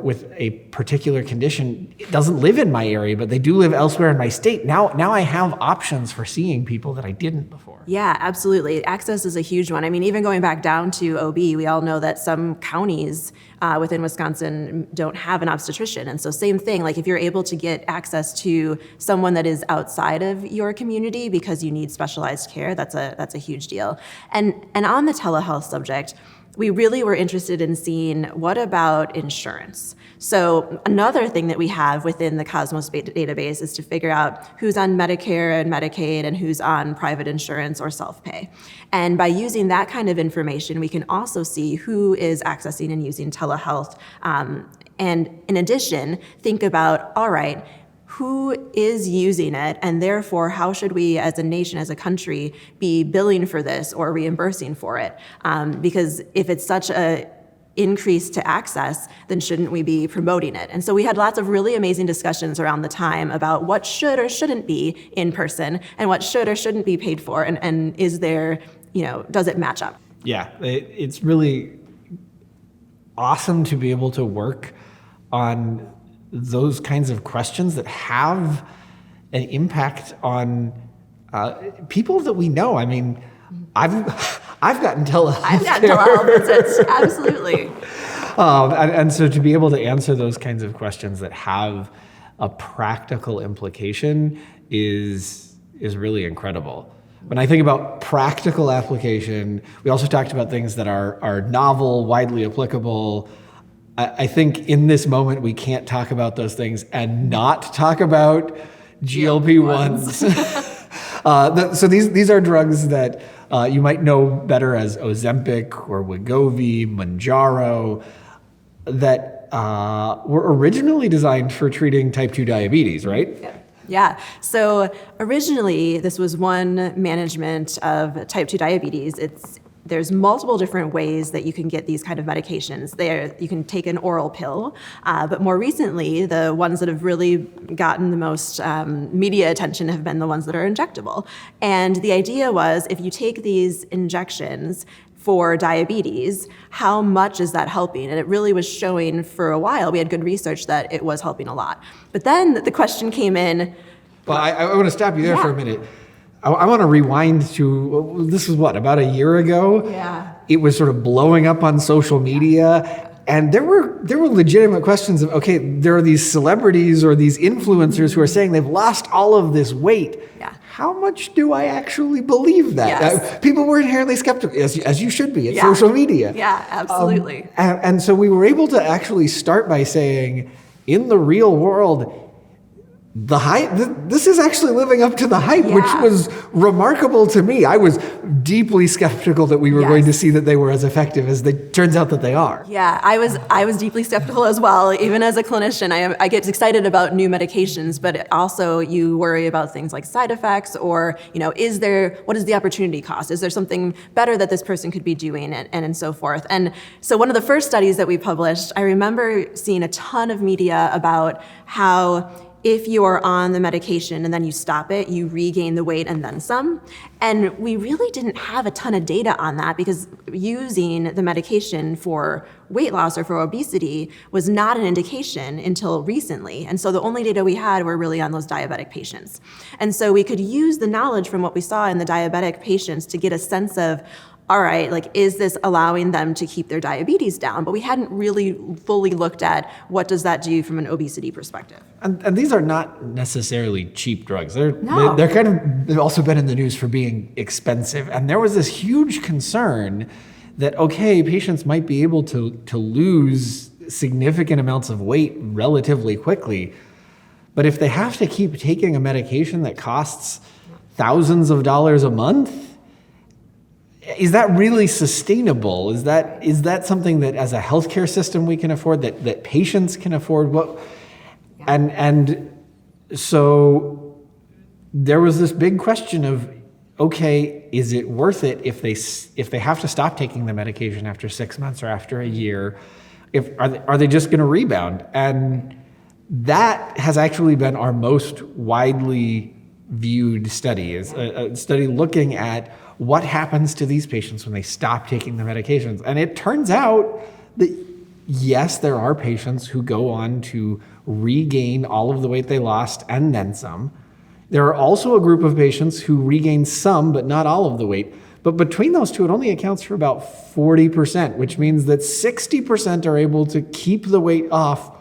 with a particular condition, it doesn't live in my area, but they do live elsewhere in my state. Now I have options for seeing people that I didn't before. Yeah, absolutely. Access is a huge one. I mean, even going back down to OB, we all know that some counties within Wisconsin don't have an obstetrician. And so same thing, like if you're able to get access to someone that is outside of your community because you need specialized care, that's a huge deal. And on the telehealth subject, we really were interested in seeing what about insurance. So another thing that we have within the Cosmos database is to figure out who's on Medicare and Medicaid and who's on private insurance or self-pay. And by using that kind of information, we can also see who is accessing and using telehealth. And in addition, think about, all right, who is using it, and therefore how should we as a nation, as a country, be billing for this or reimbursing for it? Because if it's such a increase to access, then shouldn't we be promoting it? And so we had lots of really amazing discussions around the time about what should or shouldn't be in person and what should or shouldn't be paid for, and is there, does it match up? Yeah, it's really awesome to be able to work on those kinds of questions that have an impact on people that we know. I mean, I've gotten telehealth. I've gotten telehealth visits, absolutely. And so to be able to answer those kinds of questions that have a practical implication is really incredible. When I think about practical application, we also talked about things that are novel, widely applicable. I think in this moment, we can't talk about those things and not talk about GLP-1s. So these are drugs that you might know better as Ozempic or Wegovy, Mounjaro, that were originally designed for treating type 2 diabetes, right? Yeah. So originally, this was one management of type 2 diabetes. There's multiple different ways that you can get these kind of medications. You can take an oral pill, but more recently, the ones that have really gotten the most media attention have been the ones that are injectable. And the idea was, if you take these injections for diabetes, how much is that helping? And it really was showing for a while, we had good research that it was helping a lot. But then the question came in. Well, I want to stop you there for a minute. I want to rewind to, this was about a year ago? Yeah. It was sort of blowing up on social media. And there were legitimate questions of, okay, there are these celebrities or these influencers who are saying they've lost all of this weight. Yeah. How much do I actually believe that? Yes. People were inherently skeptical, as you should be, at social media. Yeah, absolutely. And so we were able to actually start by saying, in the real world, the hype, this is actually living up to the hype, which was remarkable to me. I was deeply skeptical that we were going to see that they were as effective as it turns out that they are. Yeah, I was deeply skeptical as well. Even as a clinician, I get excited about new medications, but also you worry about things like side effects or, what is the opportunity cost? Is there something better that this person could be doing and so forth? And so one of the first studies that we published, I remember seeing a ton of media about how if you're on the medication and then you stop it, you regain the weight and then some. And we really didn't have a ton of data on that because using the medication for weight loss or for obesity was not an indication until recently. And so the only data we had were really on those diabetic patients. And so we could use the knowledge from what we saw in the diabetic patients to get a sense of, all right, is this allowing them to keep their diabetes down? But we hadn't really fully looked at what does that do from an obesity perspective. And these are not necessarily cheap drugs. They've also been in the news for being expensive. And there was this huge concern that, okay, patients might be able to lose significant amounts of weight relatively quickly. But if they have to keep taking a medication that costs thousands of dollars a month, is that really sustainable? Is that something that as a healthcare system we can afford, that patients can afford? And so there was this big question of, okay, is it worth it if they have to stop taking the medication after 6 months or after a year? Are they just going to rebound? And that has actually been our most widely viewed study, is a study looking at what happens to these patients when they stop taking the medications. And it turns out that, yes, there are patients who go on to regain all of the weight they lost and then some. There are also a group of patients who regain some, but not all of the weight. But between those two, it only accounts for about 40%, which means that 60% are able to keep the weight off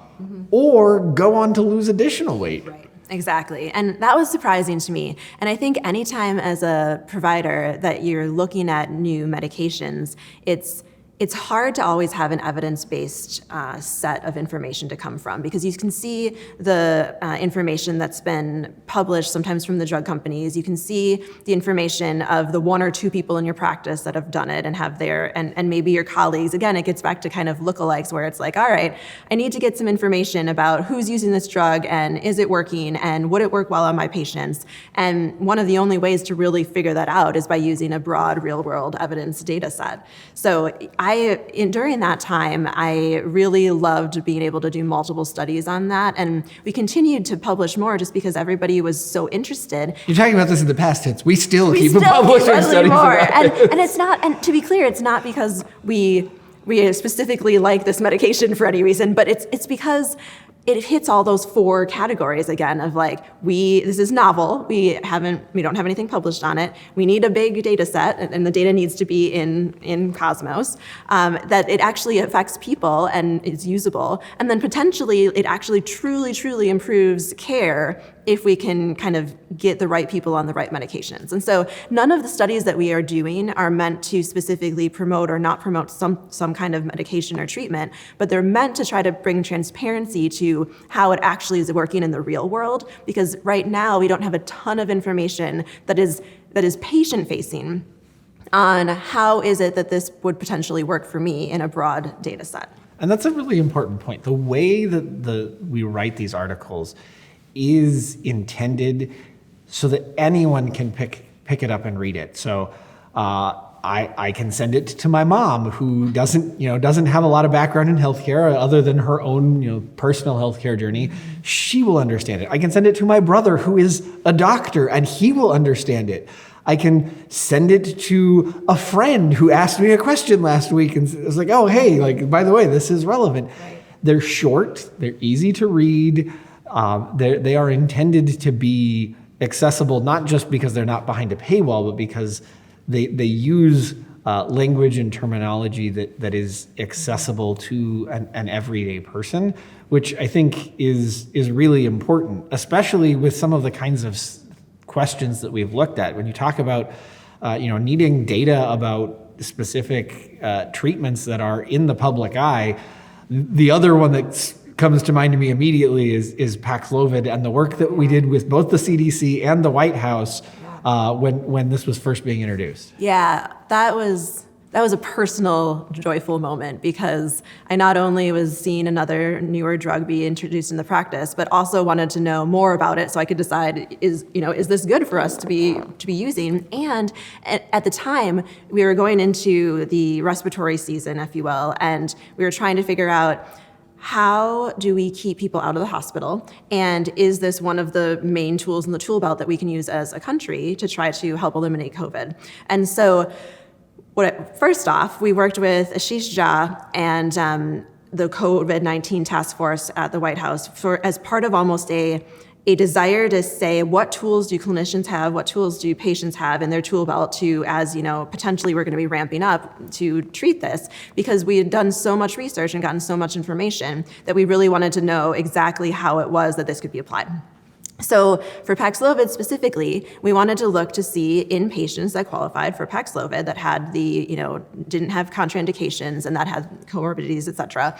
or go on to lose additional weight. Right. Exactly. And that was surprising to me. And I think anytime as a provider that you're looking at new medications, it's it's hard to always have an evidence-based set of information to come from, because you can see the information that's been published sometimes from the drug companies. You can see the information of the one or two people in your practice that have done it and have and maybe your colleagues. Again, it gets back to kind of lookalikes, where it's like, all right, I need to get some information about who's using this drug and is it working and would it work well on my patients? And one of the only ways to really figure that out is by using a broad real-world evidence data set. So during that time, I really loved being able to do multiple studies on that, and we continued to publish more just because everybody was so interested. You're talking about this in the past tense. We still keep publishing studies more. about it. And it's not, and to be clear, it's not because we specifically like this medication for any reason, but it's because it hits all those four categories again of like, this is novel, we don't have anything published on it, we need a big data set, and the data needs to be in Cosmos, that it actually affects people and is usable, and then potentially it actually truly improves care if we can kind of get the right people on the right medications. And so none of the studies that we are doing are meant to specifically promote or not promote some kind of medication or treatment, but they're meant to try to bring transparency to how it actually is working in the real world, because right now we don't have a ton of information that is patient-facing on how is it that this would potentially work for me in a broad data set. And that's a really important point. The way that we write these articles is intended so that anyone can pick it up and read it. So I can send it to my mom, who doesn't have a lot of background in healthcare other than her own personal healthcare journey. She will understand it. I can send it to my brother, who is a doctor, and he will understand it. I can send it to a friend who asked me a question last week and was like, oh, hey, like, by the way, this is relevant. Right. They're short, they're easy to read. They are intended to be accessible, not just because they're not behind a paywall, but because they use language and terminology that is accessible to an everyday person, which I think is really important, especially with some of the kinds of questions that we've looked at. When you talk about needing data about specific treatments that are in the public eye, the other one that comes to mind to me immediately is Paxlovid and the work that we did with both the CDC and the White House when this was first being introduced. Yeah, that was a personal, joyful moment, because I not only was seeing another newer drug be introduced in the practice, but also wanted to know more about it so I could decide, is this good for us to be using? And at the time, we were going into the respiratory season, if you will, and we were trying to figure out, how do we keep people out of the hospital? And is this one of the main tools in the tool belt that we can use as a country to try to help eliminate COVID? And so first off, we worked with Ashish Jha and the COVID-19 task force at the White House as part of almost a desire to say, what tools do clinicians have, what tools do patients have in their tool belt to, as potentially we're going to be ramping up to treat this, because we had done so much research and gotten so much information that we really wanted to know exactly how it was that this could be applied. So for Paxlovid specifically, we wanted to look to see in patients that qualified for Paxlovid that had didn't have contraindications and that had comorbidities, et cetera.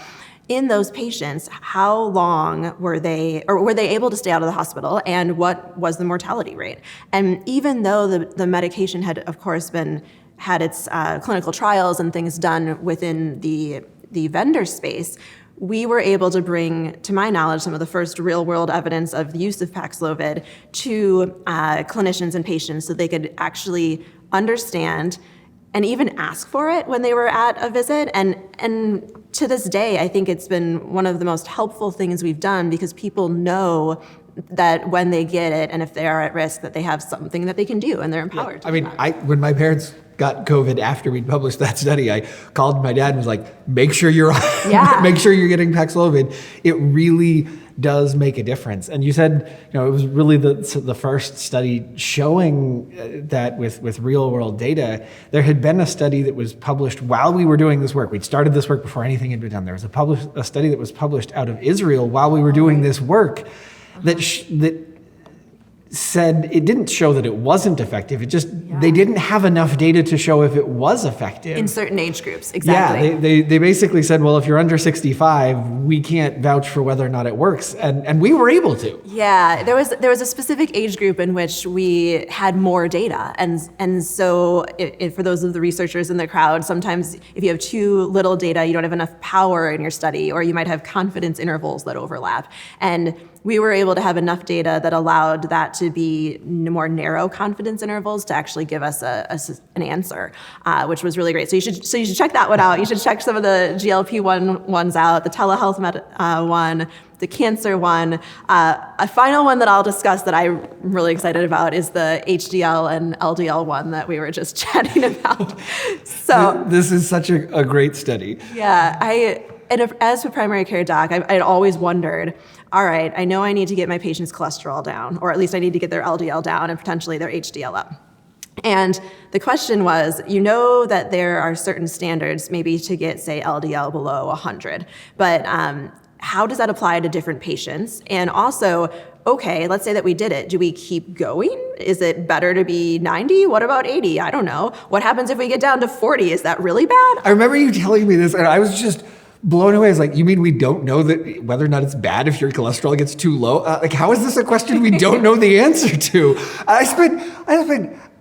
In those patients, how long were they able to stay out of the hospital, and what was the mortality rate? And even though the medication had, of course, had its clinical trials and things done within the vendor space, we were able to bring, to my knowledge, some of the first real-world evidence of the use of Paxlovid to clinicians and patients so they could actually understand and even ask for it when they were at a visit. And to this day, I think it's been one of the most helpful things we've done, because people know that when they get it and if they are at risk, that they have something that they can do and they're empowered. Yeah. I mean, when my parents got COVID after we published that study, I called my dad and was like, make sure you're make sure you're getting Paxlovid. It really does make a difference. And you said, it was really the first study showing that with real world data. There had been a study that was published while we were doing this work. We'd started this work before anything had been done. There was a study that was published out of Israel while we were doing this work that said it didn't show that it wasn't effective. It just, they didn't have enough data to show if it was effective. In certain age groups, exactly. Yeah, they basically said, well, if you're under 65, we can't vouch for whether or not it works. And we were able to. Yeah, there was a specific age group in which we had more data. And so for those of the researchers in the crowd, sometimes if you have too little data, you don't have enough power in your study, or you might have confidence intervals that overlap. And we were able to have enough data that allowed that to be more narrow confidence intervals to actually give us an answer, which was really great. So you should check that one out. You should check some of the GLP-1 ones out, the telehealth one, the cancer one. A final one that I'll discuss that I'm really excited about is the HDL and LDL one that we were just chatting about. So this is such a great study. Yeah, as a primary care doc, I'd always wondered, all right, I know I need to get my patient's cholesterol down, or at least I need to get their LDL down and potentially their HDL up. And the question was, you know that there are certain standards maybe to get, say, LDL below 100, but how does that apply to different patients? And also, okay, let's say that we did it. Do we keep going? Is it better to be 90? What about 80? I don't know. What happens if we get down to 40? Is that really bad? I remember you telling me this, and I was just blown away. I was like, you mean we don't know that whether or not it's bad if your cholesterol gets too low? Like, how is this a question we don't know the answer to? I spent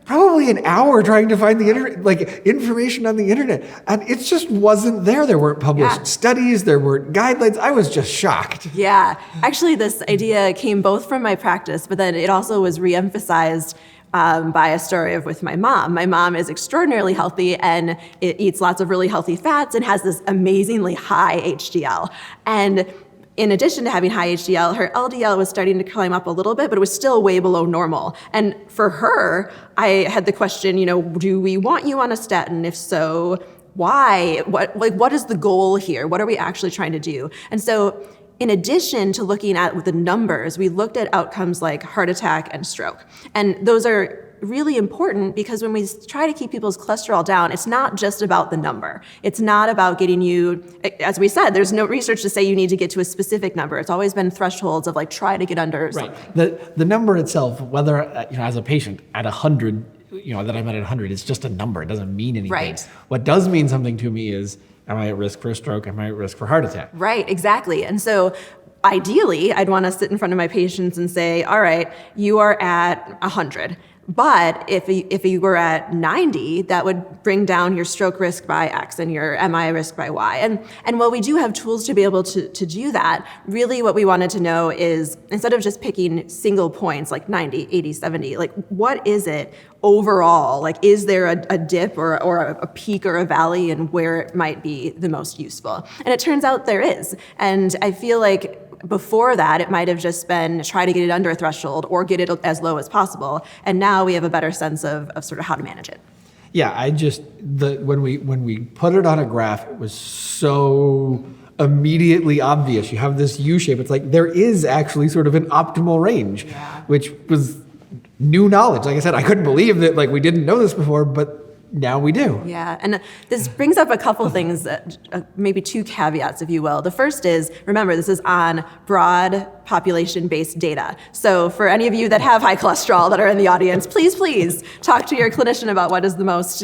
probably an hour trying to find the information on the internet, and it just wasn't there. There weren't published studies, there weren't guidelines. I was just shocked. Yeah, actually, this idea came both from my practice, but then it also was reemphasized by a story with my mom. My mom is extraordinarily healthy and eats lots of really healthy fats and has this amazingly high HDL. And in addition to having high HDL, her LDL was starting to climb up a little bit, but it was still way below normal. And for her, I had the question, do we want you on a statin? If so, why? What is the goal here? What are we actually trying to do? And so in addition to looking at the numbers, we looked at outcomes like heart attack and stroke. And those are really important because when we try to keep people's cholesterol down, it's not just about the number. It's not about getting you, as we said, there's no research to say you need to get to a specific number. It's always been thresholds of try to get under something. Right. The number itself, whether, as a patient at 100, that I'm at 100, it's just a number. It doesn't mean anything. Right. What does mean something to me is, am I at risk for a stroke? Am I at risk for heart attack? Right, exactly. And so ideally, I'd want to sit in front of my patients and say, all right, you are at 100. But if you were at 90, that would bring down your stroke risk by X and your MI risk by Y. And while we do have tools to be able to do that, really what we wanted to know is, instead of just picking single points like 90, 80, 70, what is it overall? Is there a dip or a peak or a valley and where it might be the most useful? And it turns out there is. And I feel like before that, it might have just been try to get it under a threshold or get it as low as possible. And now we have a better sense of sort of how to manage it. Yeah, when we put it on a graph, it was so immediately obvious. You have this U shape. It's like there is actually sort of an optimal range, which was new knowledge. Like I said, I couldn't believe that we didn't know this before, but now we do. Yeah, and this brings up a couple things, maybe two caveats, if you will. The first is, remember, this is on broad population-based data. So for any of you that have high cholesterol that are in the audience, please talk to your clinician about what is the most,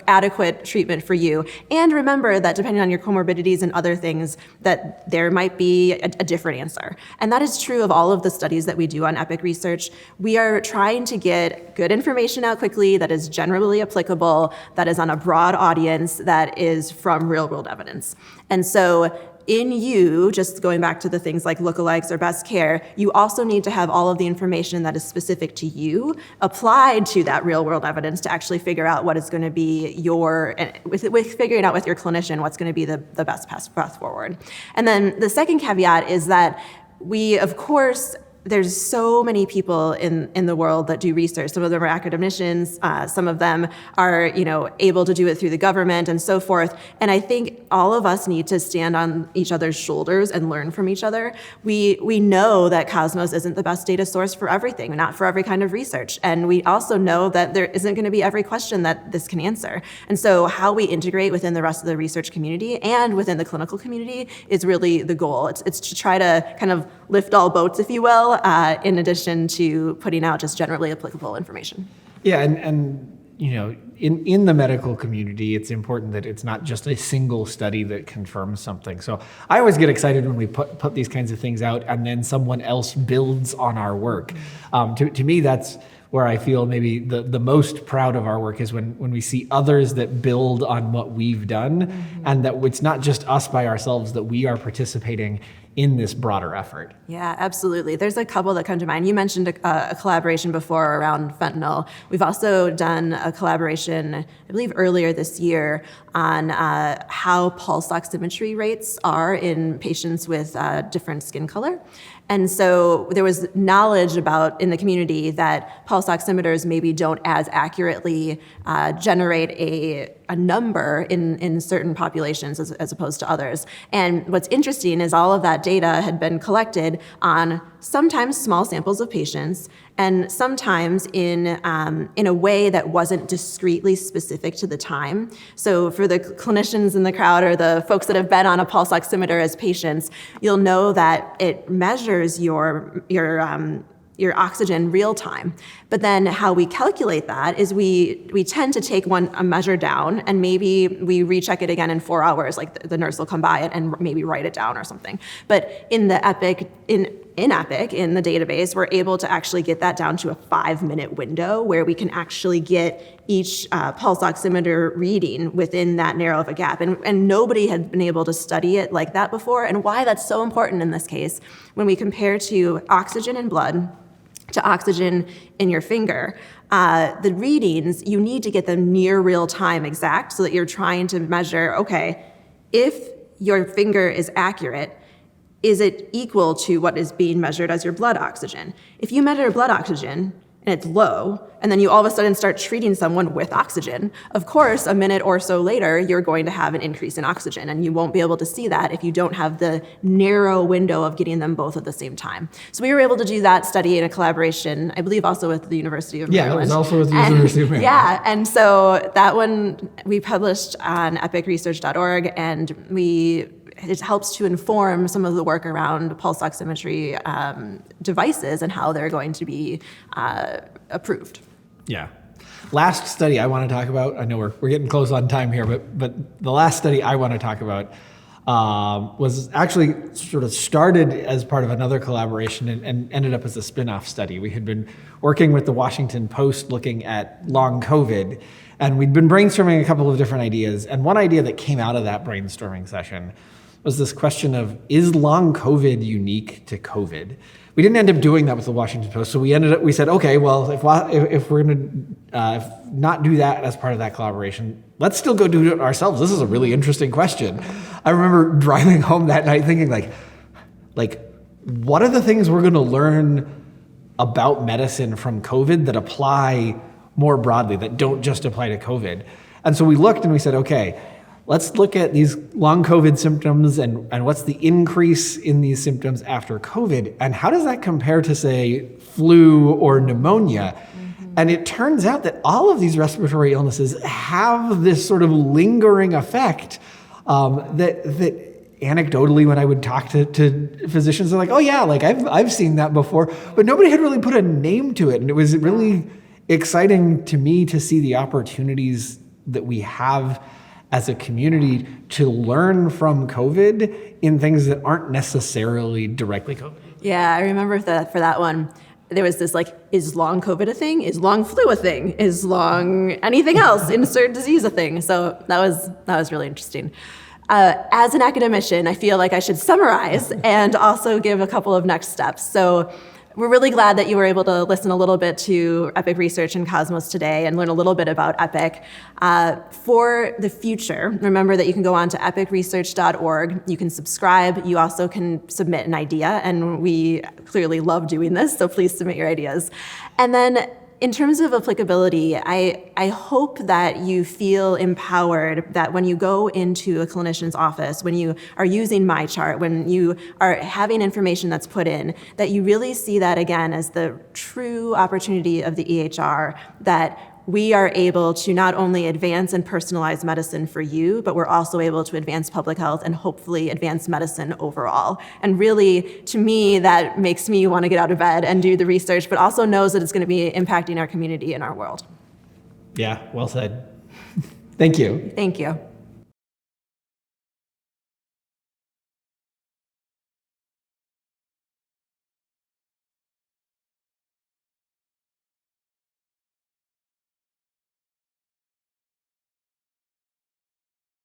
adequate treatment for you. And remember that depending on your comorbidities and other things, that there might be a different answer. And that is true of all of the studies that we do on EPIC research. We are trying to get good information out quickly that is generally applicable, that is on a broad audience, that is from real-world evidence. And so in you, just going back to the things like lookalikes or best care, you also need to have all of the information that is specific to you applied to that real world evidence to actually figure out what is going to be with figuring out with your clinician what's going to be the best path forward. And then the second caveat is that we, of course, there's so many people in the world that do research. Some of them are academicians, some of them are, able to do it through the government and so forth. And I think all of us need to stand on each other's shoulders and learn from each other. We know that Cosmos isn't the best data source for everything, not for every kind of research. And we also know that there isn't going to be every question that this can answer. And so how we integrate within the rest of the research community and within the clinical community is really the goal. It's to try to kind of lift all boats, if you will, in addition to putting out just generally applicable information. Yeah, and in the medical community, it's important that it's not just a single study that confirms something. So I always get excited when we put these kinds of things out and then someone else builds on our work. To me, that's where I feel maybe the most proud of our work is when we see others that build on what we've done, and that it's not just us by ourselves, that we are participating in this broader effort. Yeah, absolutely. There's a couple that come to mind. You mentioned a collaboration before around fentanyl. We've also done a collaboration, I believe earlier this year, on how pulse oximetry rates are in patients with different skin color. And so there was knowledge about in the community that pulse oximeters maybe don't as accurately generate a number in certain populations as opposed to others. And what's interesting is all of that data had been collected on sometimes small samples of patients, and sometimes in a way that wasn't discretely specific to the time. So for the clinicians in the crowd or the folks that have been on a pulse oximeter as patients, you'll know that it measures your oxygen real time. But then how we calculate that is we tend to take a measure down, and maybe we recheck it again in 4 hours, like the nurse will come by it and maybe write it down or something. But in the Epic, in Epic, in the database, we're able to actually get that down to a 5-minute window where we can actually get each pulse oximeter reading within that narrow of a gap. And nobody had been able to study it like that before. And why that's so important in this case, when we compare to oxygen in blood to oxygen in your finger, the readings, you need to get them near real time exact so that you're trying to measure, okay, if your finger is accurate, is it equal to what is being measured as your blood oxygen? If you measure blood oxygen and it's low, and then you all of a sudden start treating someone with oxygen, of course, a minute or so later, you're going to have an increase in oxygen, and you won't be able to see that if you don't have the narrow window of getting them both at the same time. So we were able to do that study in a collaboration, I believe also with the University of Maryland. Yeah, it was also with the University of Maryland. Yeah, and so that one we published on epicresearch.org, and it helps to inform some of the work around pulse oximetry devices and how they're going to be approved. Yeah. Last study I want to talk about, I know we're getting close on time here, but the last study I want to talk about was actually sort of started as part of another collaboration and ended up as a spin-off study. We had been working with the Washington Post looking at long COVID, and we'd been brainstorming a couple of different ideas. And one idea that came out of that brainstorming session was this question of, is long COVID unique to COVID? We didn't end up doing that with the Washington Post, so we said, okay, well, if we're going to not do that as part of that collaboration, let's still go do it ourselves. This is a really interesting question. I remember driving home that night thinking, like, what are the things we're going to learn about medicine from COVID that apply more broadly, that don't just apply to COVID? And so we looked and we said, okay, let's look at these long COVID symptoms and what's the increase in these symptoms after COVID, and how does that compare to, say, flu or pneumonia? Mm-hmm. And it turns out that all of these respiratory illnesses have this sort of lingering effect that anecdotally, when I would talk to physicians, they're like, oh yeah, like I've seen that before, but nobody had really put a name to it. And it was really exciting to me to see the opportunities that we have as a community to learn from COVID in things that aren't necessarily directly COVID. Yeah, I remember that for that one, there was this like, is long COVID a thing? Is long flu a thing? Is long anything else, insert disease a thing? So that was really interesting. As an academician, I feel like I should summarize and also give a couple of next steps. So we're really glad that you were able to listen a little bit to Epic Research and Cosmos today and learn a little bit about Epic. For the future, remember that you can go on to epicresearch.org. You can subscribe. You also can submit an idea, and we clearly love doing this, so please submit your ideas. And then in terms of applicability, I hope that you feel empowered that when you go into a clinician's office, when you are using MyChart, when you are having information that's put in, that you really see that again as the true opportunity of the EHR, that we are able to not only advance and personalize medicine for you, but we're also able to advance public health and hopefully advance medicine overall. And really, to me, that makes me want to get out of bed and do the research, but also knows that it's going to be impacting our community and our world. Yeah, well said. Thank you. Thank you.